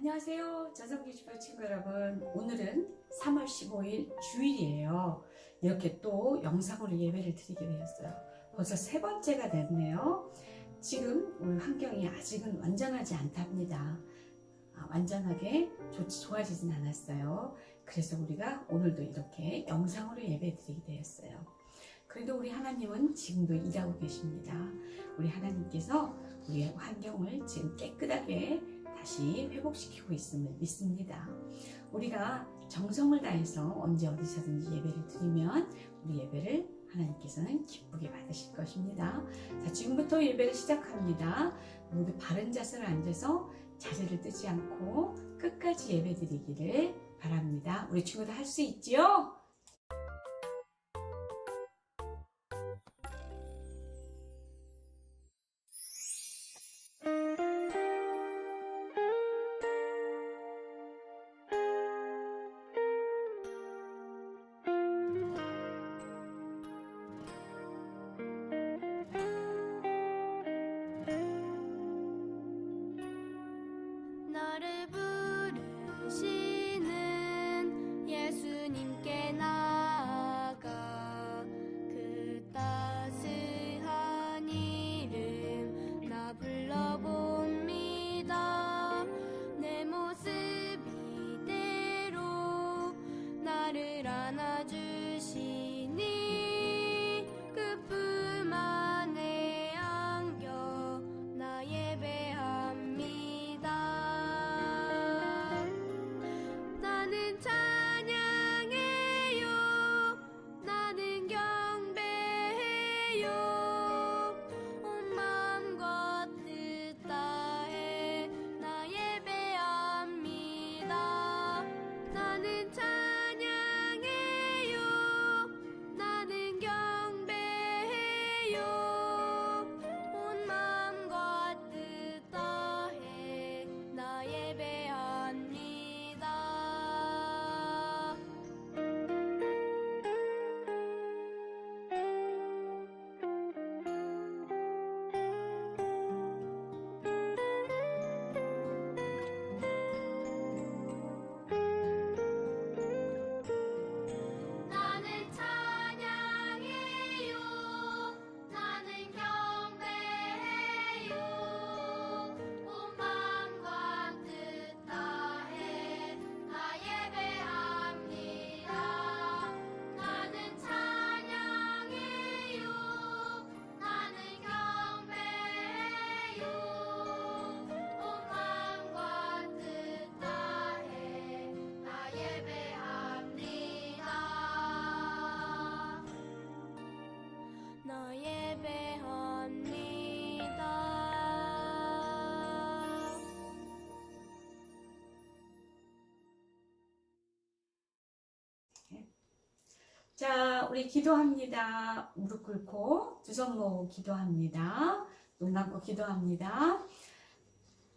안녕하세요. 전성기주부 친구 여러분. 오늘은 3월 15일 주일이에요. 이렇게 또 영상으로 예배를 드리게 되었어요. 벌써 세 번째가 됐네요. 지금 우리 환경이 아직은 완전하지 않답니다. 완전하게 좋아지진 않았어요. 그래서 우리가 오늘도 이렇게 영상으로 예배 드리게 되었어요. 그래도 우리 하나님은 지금도 일하고 계십니다. 우리 하나님께서 우리의 환경을 지금 깨끗하게 다시 회복시키고 있음을 믿습니다. 우리가 정성을 다해서 언제 어디서든지 예배를 드리면 우리 예배를 하나님께서는 기쁘게 받으실 것입니다. 자, 지금부터 예배를 시작합니다. 모두 바른 자세로 앉아서 자리를 뜨지 않고 끝까지 예배 드리기를 바랍니다. 우리 친구들 할 수 있지요? 나를 부르시는 예수님께 나아가 그 따스한 이름 나 불러봅니다. 내 모습 이대로 나를 안아주시니 그 품 안에 안겨 나 예배합니다. 나는 찬양해요. 나는 경배해요. 온 마음과 뜻 다해 나 예배합니다. 나는 찬양해요. 나는 경배해요. 온 마음과 뜻 다해 나 예배합니다. 나는 찬양해요. 나는 경배해요. 온 마음과 뜻 다해 나 예배합니다. 나는 찬양해요. 나는 경배해요. 온 마음과 뜻 다해 나 예배합니다. 나 예배합니다. 자, 우리 기도합니다. 무릎 꿇고 두 손 모으고 기도합니다. 눈 감고 기도합니다.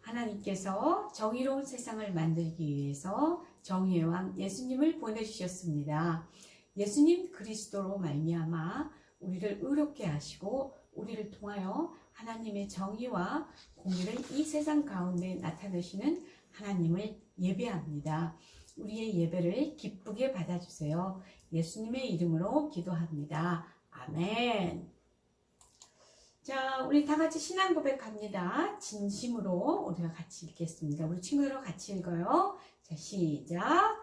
하나님께서 정의로운 세상을 만들기 위해서 정의의 왕 예수님을 보내주셨습니다. 예수님 그리스도로 말미암아 우리를 의롭게 하시고 우리를 통하여 하나님의 정의와 공의를 이 세상 가운데 나타내시는 하나님을 예배합니다. 우리의 예배를 기쁘게 받아주세요. 예수님의 이름으로 기도합니다. 아멘. 자, 우리 다 같이 신앙 고백합니다. 진심으로 우리가 같이 읽겠습니다. 우리 친구들과 같이 읽어요. 자, 시작.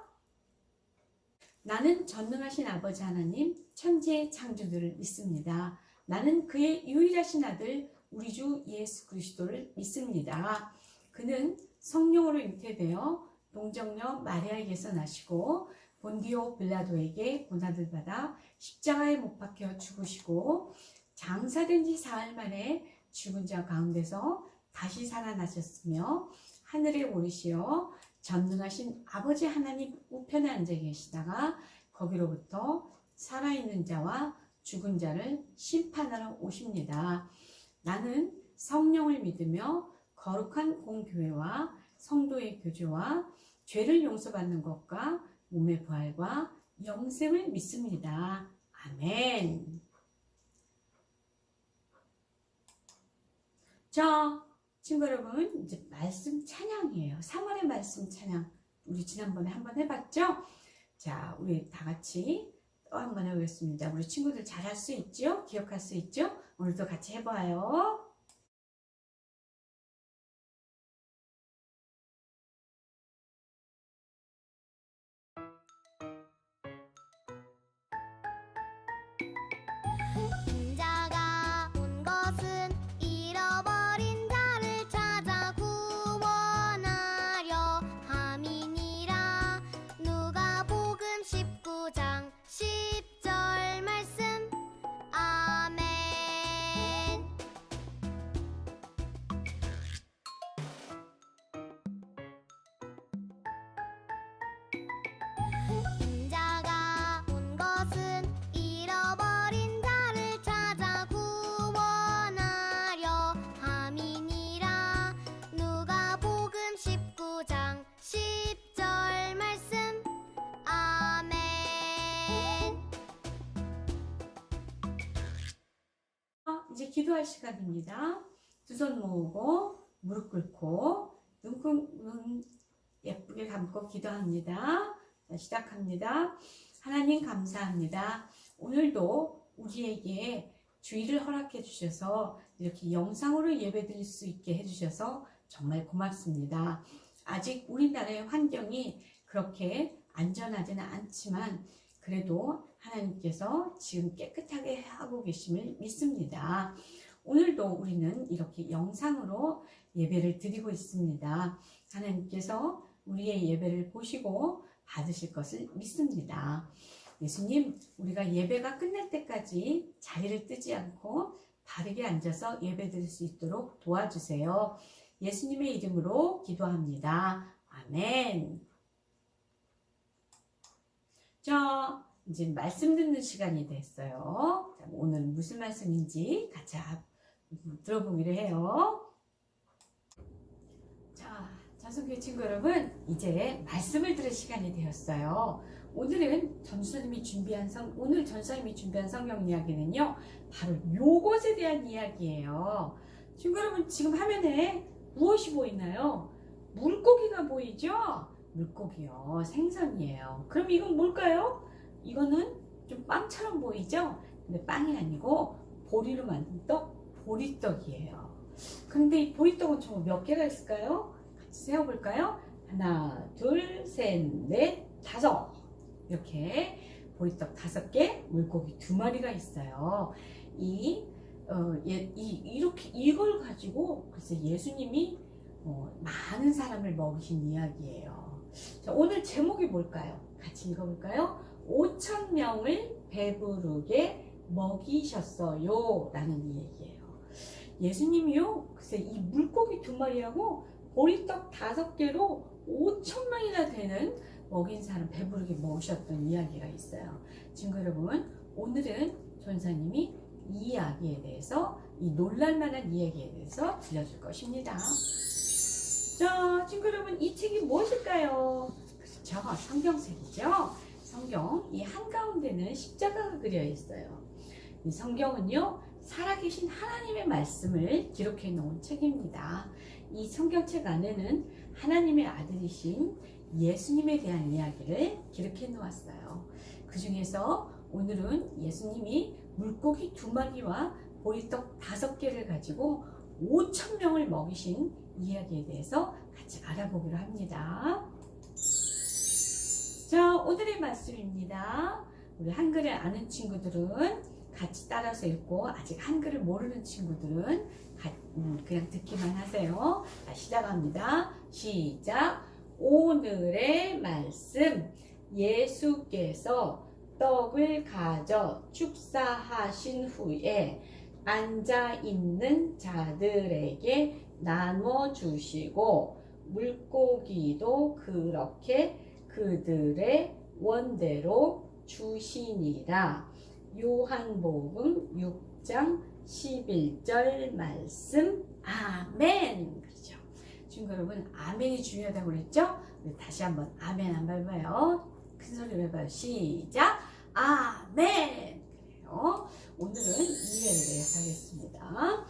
나는 전능하신 아버지 하나님, 천지의 창조주를 믿습니다. 나는 그의 유일하신 아들, 우리 주 예수 그리스도를 믿습니다. 그는 성령으로 잉태되어 동정녀 마리아에게서 나시고 본디오 빌라도에게 고난을 받아 십자가에 못 박혀 죽으시고 장사된 지 사흘 만에 죽은 자 가운데서 다시 살아나셨으며 하늘에 오르시어 전능하신 아버지 하나님 우편에 앉아 계시다가 거기로부터 살아있는 자와 죽은 자를 심판하러 오십니다. 나는 성령을 믿으며 거룩한 공교회와 성도의 교제와 죄를 용서받는 것과 몸의 부활과 영생을 믿습니다. 아멘. 자, 친구 여러분, 이제 말씀 찬양이에요. 3월의 말씀 찬양. 우리 지난번에 한번 해봤죠? 자, 우리 다 같이 또 한번 해보겠습니다. 우리 친구들 잘할 수 있죠? 기억할 수 있죠? 오늘도 같이 해봐요. 인자가 온 것은 잃어버린 자를 찾아 구원하려 함이니라. 누가복음 19장 10절 말씀. 아멘. 인자가 온 것은 잃어버린 자를 찾아 구원하려 함이니라. 누가복음 19장 10절 말씀. 아멘. 이제 기도할 시간입니다. 두 손 모으고 무릎 꿇고 눈 예쁘게 감고 기도합니다. 자, 시작합니다. 하나님 감사합니다. 오늘도 우리에게 주의를 허락해 주셔서 이렇게 영상으로 예배 드릴 수 있게 해주셔서 정말 고맙습니다. 아직 우리나라의 환경이 그렇게 안전하지는 않지만 그래도 하나님께서 지금 깨끗하게 하고 계심을 믿습니다. 오늘도 우리는 이렇게 영상으로 예배를 드리고 있습니다. 하나님께서 우리의 예배를 보시고 받으실 것을 믿습니다. 예수님, 우리가 예배가 끝날 때까지 자리를 뜨지 않고 바르게 앉아서 예배 드릴 수 있도록 도와주세요. 예수님의 이름으로 기도합니다. 아멘. 자, 이제 말씀 듣는 시간이 됐어요. 자, 오늘 무슨 말씀인지 같이 들어보기로 해요. 자, 자손교회 친구 여러분, 이제 말씀을 들을 시간이 되었어요. 오늘 전수님이 준비한 성경 이야기는요, 바로 요것에 대한 이야기예요. 친구 여러분, 지금 화면에 무엇이 보이나요? 물고기가 보이죠? 물고기요, 생선이에요. 그럼 이건 뭘까요? 이거는 좀 빵처럼 보이죠? 근데 빵이 아니고 보리로 만든 떡, 보리떡이에요. 그런데 이 보리떡은 총 몇 개가 있을까요? 같이 세어볼까요? 하나, 둘, 셋, 넷, 다섯. 이렇게 보리떡 5개, 물고기 2마리가 있어요. 이렇게 이걸 가지고 글쎄 예수님이 많은 사람을 먹이신 이야기예요. 자, 오늘 제목이 뭘까요? 같이 읽어볼까요? 5,000명을 배부르게 먹이셨어요 라는 얘기예요. 예수님이요, 글쎄 이 물고기 2마리하고 보리떡 5개로 5,000명이나 되는 먹인 사람 배부르게 먹으셨던 이야기가 있어요. 친구 여러분, 오늘은 전사님이 이 이야기에 대해서, 이 놀랄만한 이야기에 대해서 들려줄 것입니다. 자, 친구 여러분, 이 책이 무엇일까요? 그렇죠, 성경책이죠. 성경 이 한가운데는 십자가가 그려 있어요. 이 성경은요, 살아계신 하나님의 말씀을 기록해 놓은 책입니다. 이 성경책 안에는 하나님의 아들이신 예수님에 대한 이야기를 기록해 놓았어요. 그 중에서 오늘은 예수님이 물고기 2마리와 보리떡 5개를 가지고 5,000명을 먹이신 이야기에 대해서 같이 알아보기로 합니다. 자, 오늘의 말씀입니다. 우리 한글을 아는 친구들은 같이 따라서 읽고, 아직 한글을 모르는 친구들은 그냥 듣기만 하세요. 자, 시작합니다. 시작. 오늘의 말씀. 예수께서 떡을 가져 축사하신 후에 앉아 있는 자들에게 나눠 주시고 물고기도 그렇게 그들의 원대로 주시니라. 요한복음 6장 11절 말씀. 아멘. 그렇죠. 친구 여러분, 아멘이 중요하다고 그랬죠? 다시 한번 아멘 한번 해봐요. 큰 소리로 해봐요. 시작. 아멘. 그래요. 오늘은 이해에 대해서 하겠습니다.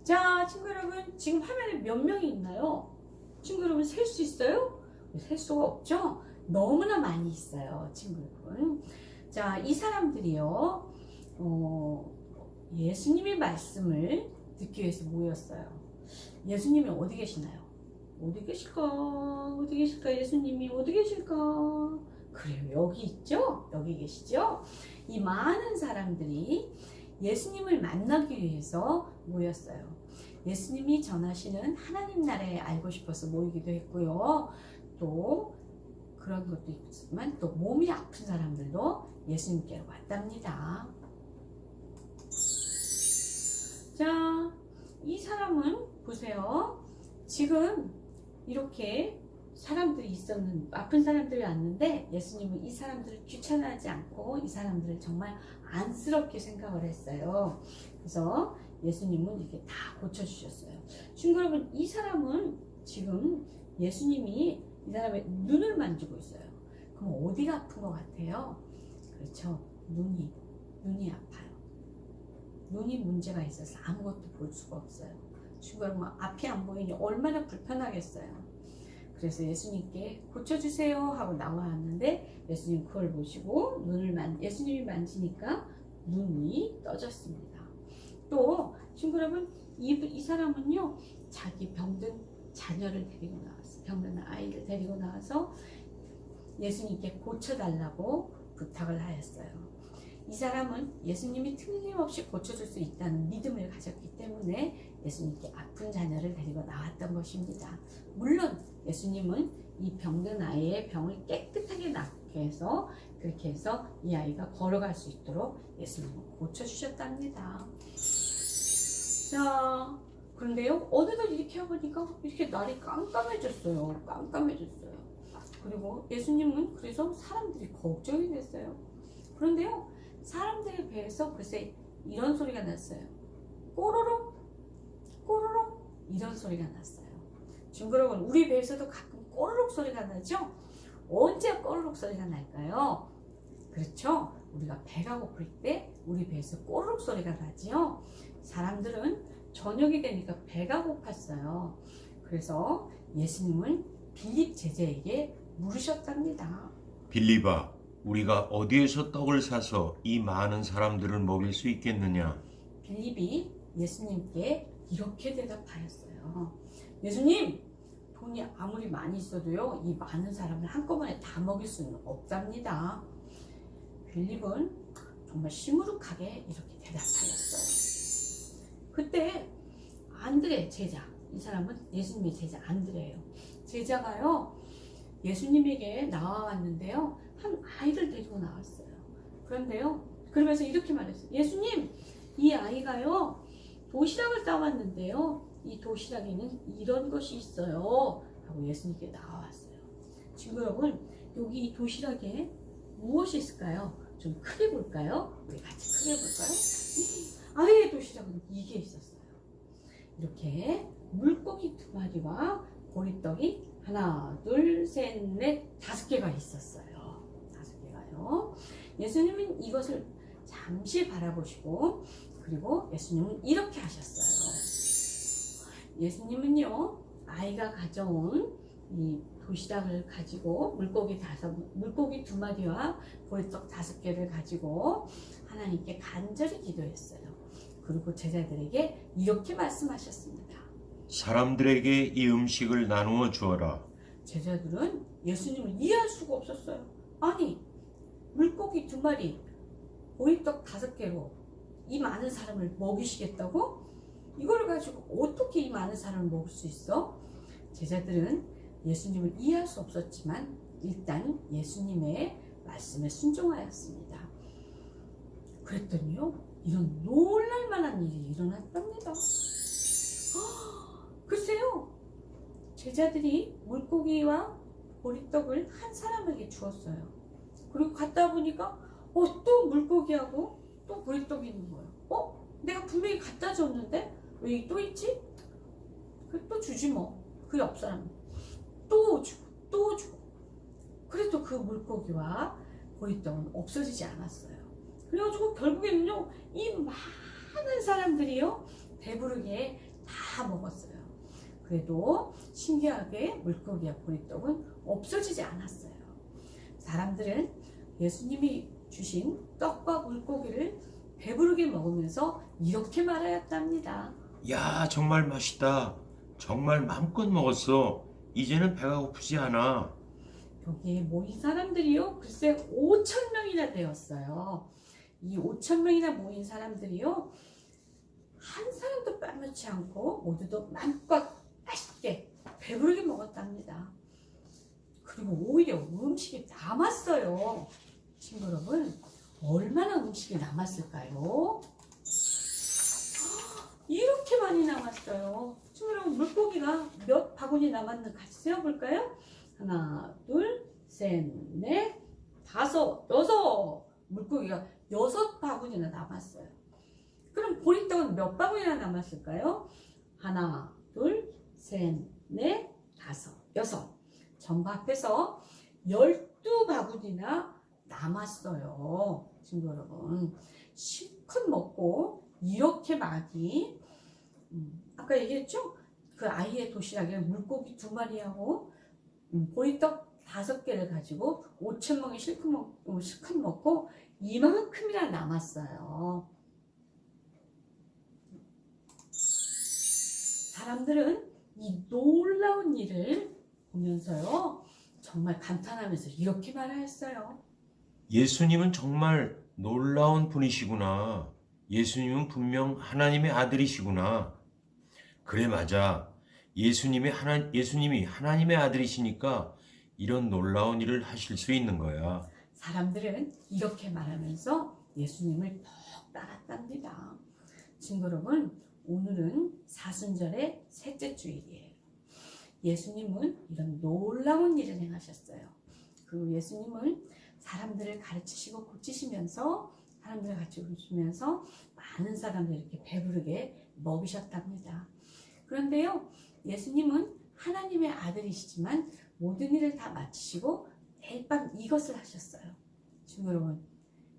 자, 친구 여러분, 지금 화면에 몇 명이 있나요? 친구 여러분, 셀 수 있어요? 셀 수가 없죠? 너무나 많이 있어요, 친구 여러분. 자, 이 사람들이요, 예수님의 말씀을 듣기 위해서 모였어요. 예수님이 어디 계시나요? 어디 계실까? 어디 계실까? 예수님이 어디 계실까? 그래요, 여기 있죠? 여기 계시죠? 이 많은 사람들이 예수님을 만나기 위해서 모였어요. 예수님이 전하시는 하나님 나라에 알고 싶어서 모이기도 했고요. 또 그런 것도 있지만 또 몸이 아픈 사람들도 예수님께로 왔답니다. 자, 이 사람은 보세요. 지금 이렇게 사람들이 아픈 사람들이 왔는데 예수님은 이 사람들을 귀찮아하지 않고 이 사람들을 정말 안쓰럽게 생각을 했어요. 그래서 예수님은 이렇게 다 고쳐주셨어요. 친구 여러분, 이 사람은 지금 예수님이 이 사람의 눈을 만지고 있어요. 그럼 어디가 아픈 것 같아요? 그렇죠. 눈이 아파요. 눈이 문제가 있어서 아무것도 볼 수가 없어요. 친구 여러분, 앞이 안 보이니 얼마나 불편하겠어요. 그래서 예수님께 고쳐주세요 하고 나왔는데 예수님 그걸 보시고 예수님이 만지니까 눈이 떠졌습니다. 또 친구 여러분, 이 사람은요, 자기 병든 자녀를 데리고 나왔어요. 병든 아이를 데리고 나와서 예수님께 고쳐달라고 부탁을 하였어요. 이 사람은 예수님이 틀림없이 고쳐줄 수 있다는 믿음을 가졌기 때문에 예수님께 아픈 자녀를 데리고 나왔던 것입니다. 물론 예수님은 이 병든 아이의 병을 깨끗하게 낫게 해서 그렇게 해서 이 아이가 걸어갈 수 있도록 예수님은 고쳐주셨답니다. 자, 그런데요, 어느덧 이렇게 해보니까 이렇게 날이 깜깜해졌어요. 깜깜해졌어요. 그리고 예수님은 그래서 사람들이 걱정이 됐어요. 그런데요, 사람들의 배에서 글쎄 이런 소리가 났어요. 꼬르륵 꼬르륵 이런 소리가 났어요. 친구 여러분, 우리 배에서도 가끔 꼬르륵 소리가 나죠? 언제 꼬르륵 소리가 날까요? 그렇죠? 우리가 배가 고플 때 우리 배에서 꼬르륵 소리가 나지요. 사람들은 저녁이 되니까 배가 고팠어요. 그래서 예수님은 빌립 제자에게 물으셨답니다. 빌립아, 우리가 어디에서 떡을 사서 이 많은 사람들을 먹일 수 있겠느냐? 빌립이 예수님께 이렇게 대답하였어요. 예수님, 돈이 아무리 많이 있어도요, 이 많은 사람을 한꺼번에 다 먹일 수는 없답니다. 빌립은 정말 시무룩하게 이렇게 대답하였어요. 그때 안드레 제자, 이 사람은 예수님의 제자 안드레예요. 제자가요, 예수님에게 나와왔는데요, 한 아이를 데리고 나왔어요. 그런데요, 그러면서 이렇게 말했어요. 예수님, 이 아이가요, 도시락을 싸왔는데요, 이 도시락에는 이런 것이 있어요 하고 예수님께 나와왔어요. 친구 여러분, 여기 이 도시락에 무엇이 있을까요? 좀 크게 볼까요? 우리 같이 크게 볼까요? 아이의 도시락은 이게 있었어요. 이렇게 물고기 2마리와 보리떡이 하나, 둘, 셋, 넷, 5개가 있었어요. 5개가요. 예수님은 이것을 잠시 바라보시고, 그리고 예수님은 이렇게 하셨어요. 예수님은요, 아이가 가져온 이 도시락을 가지고 물고기 2마리와 보리떡 5개를 가지고 하나님께 간절히 기도했어요. 그리고 제자들에게 이렇게 말씀하셨습니다. 사람들에게 이 음식을 나누어 주어라. 제자들은 예수님을 이해할 수가 없었어요. 아니, 물고기 2마리, 보리떡 5개로 이 많은 사람을 먹이시겠다고? 이걸 가지고 어떻게 이 많은 사람을 먹을 수 있어? 제자들은 예수님을 이해할 수 없었지만 일단 예수님의 말씀에 순종하였습니다. 그랬더니요, 이런 놀랄만한 일이 일어났답니다. 글쎄요, 제자들이 물고기와 보리떡을 한 사람에게 주었어요. 그리고 갔다 보니까 또 물고기하고 또 보리떡이 있는 거예요. 내가 분명히 갖다 줬는데 왜 또 있지? 또 주지 뭐. 그 옆 사람 또 주고 또 주고. 그래도 그 물고기와 보리떡은 없어지지 않았어요. 그래가지고 결국에는요, 이 많은 사람들이요, 배부르게 다 먹었어요. 그래도 신기하게 물고기와 보리떡은 없어지지 않았어요. 사람들은 예수님이 주신 떡과 물고기를 배부르게 먹으면서 이렇게 말하였답니다. 야, 정말 맛있다. 정말 마음껏 먹었어. 이제는 배가 고프지 않아. 여기에 모인 사람들이요, 글쎄 5천 명이나 되었어요. 이 5천 명이나 모인 사람들이요, 한 사람도 빠놓지 않고 모두도 마음껏 맛있게 배부르게 먹었답니다. 그리고 오히려 음식이 남았어요. 친구 여러분, 얼마나 음식이 남았을까요? 이렇게 많이 남았어요. 친구 여러분, 물고기가 몇 바구니 남았는지 같이 세어볼까요? 하나, 둘, 셋, 넷, 다섯, 여섯. 물고기가 6바구니나 남았어요. 그럼 보리떡은 몇 바구니나 남았을까요? 하나, 둘, 셋, 넷, 다섯, 여섯. 전부 합해서 12바구니나 남았어요. 친구 여러분, 실컷 먹고 이렇게 많이, 아까 얘기했죠? 그 아이의 도시락에 물고기 2마리하고 보리떡 5개를 가지고 5천 명이 실컷 먹고 이만큼이나 남았어요. 사람들은 이 놀라운 일을 보면서요, 정말 감탄하면서 이렇게 말하였어요. 예수님은 정말 놀라운 분이시구나. 예수님은 분명 하나님의 아들이시구나. 그래, 맞아. 예수님이 하나님의 아들이시니까 이런 놀라운 일을 하실 수 있는 거야. 사람들은 이렇게 말하면서 예수님을 더 따랐답니다. 친구 여러분, 오늘은 사순절의 셋째 주일이에요. 예수님은 이런 놀라운 일을 행하셨어요. 그리고 예수님은 사람들을 가르치시고 고치시면서 많은 사람들을 이렇게 배부르게 먹이셨답니다. 그런데요, 예수님은 하나님의 아들이시지만 모든 일을 다 마치시고 매일 밤 이것을 하셨어요. 친구 여러분,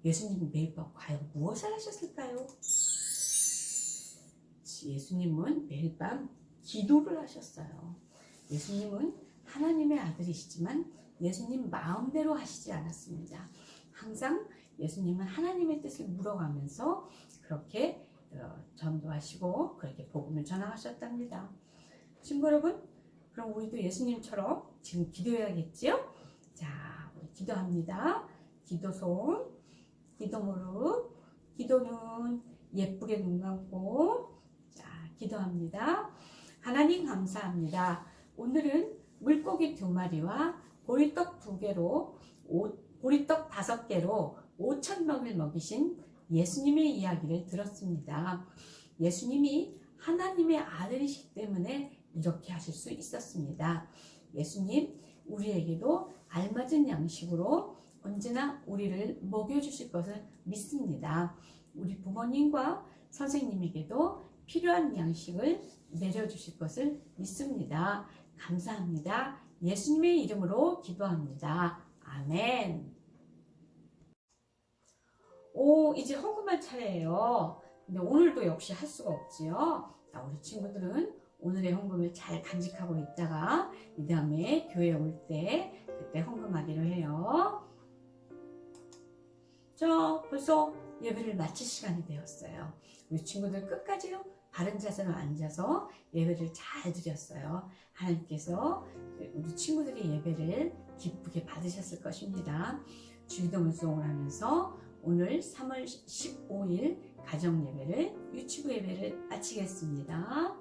예수님이 매일 밤 과연 무엇을 하셨을까요? 예수님은 매일 밤 기도를 하셨어요. 예수님은 하나님의 아들이시지만 예수님 마음대로 하시지 않았습니다. 항상 예수님은 하나님의 뜻을 물어가면서 그렇게 전도하시고 그렇게 복음을 전하셨답니다. 친구 여러분, 그럼 우리도 예수님처럼 지금 기도해야겠지요? 자, 우리 기도합니다. 기도손, 기도무릎, 기도눈, 예쁘게 눈 감고, 자, 기도합니다. 하나님 감사합니다. 오늘은 물고기 2마리와 보리떡 2개로, 보리떡 5개로 5천 명을 먹이신 예수님의 이야기를 들었습니다. 예수님이 하나님의 아들이시기 때문에 이렇게 하실 수 있었습니다. 예수님, 우리에게도 알맞은 양식으로 언제나 우리를 먹여주실 것을 믿습니다. 우리 부모님과 선생님에게도 필요한 양식을 내려주실 것을 믿습니다. 감사합니다. 예수님의 이름으로 기도합니다. 아멘. 이제 헌금할 차례예요. 근데 오늘도 역시 할 수가 없지요. 자, 우리 친구들은 오늘의 헌금을 잘 간직하고 있다가 이 다음에 교회에 올 때 그때 헌금하기로 해요. 저 벌써 예배를 마칠 시간이 되었어요. 우리 친구들 끝까지요 바른 자세로 앉아서 예배를 잘 드렸어요. 하나님께서 우리 친구들의 예배를 기쁘게 받으셨을 것입니다. 주기도문송을 하면서 오늘 3월 15일 가정예배를 유치부 예배를 마치겠습니다.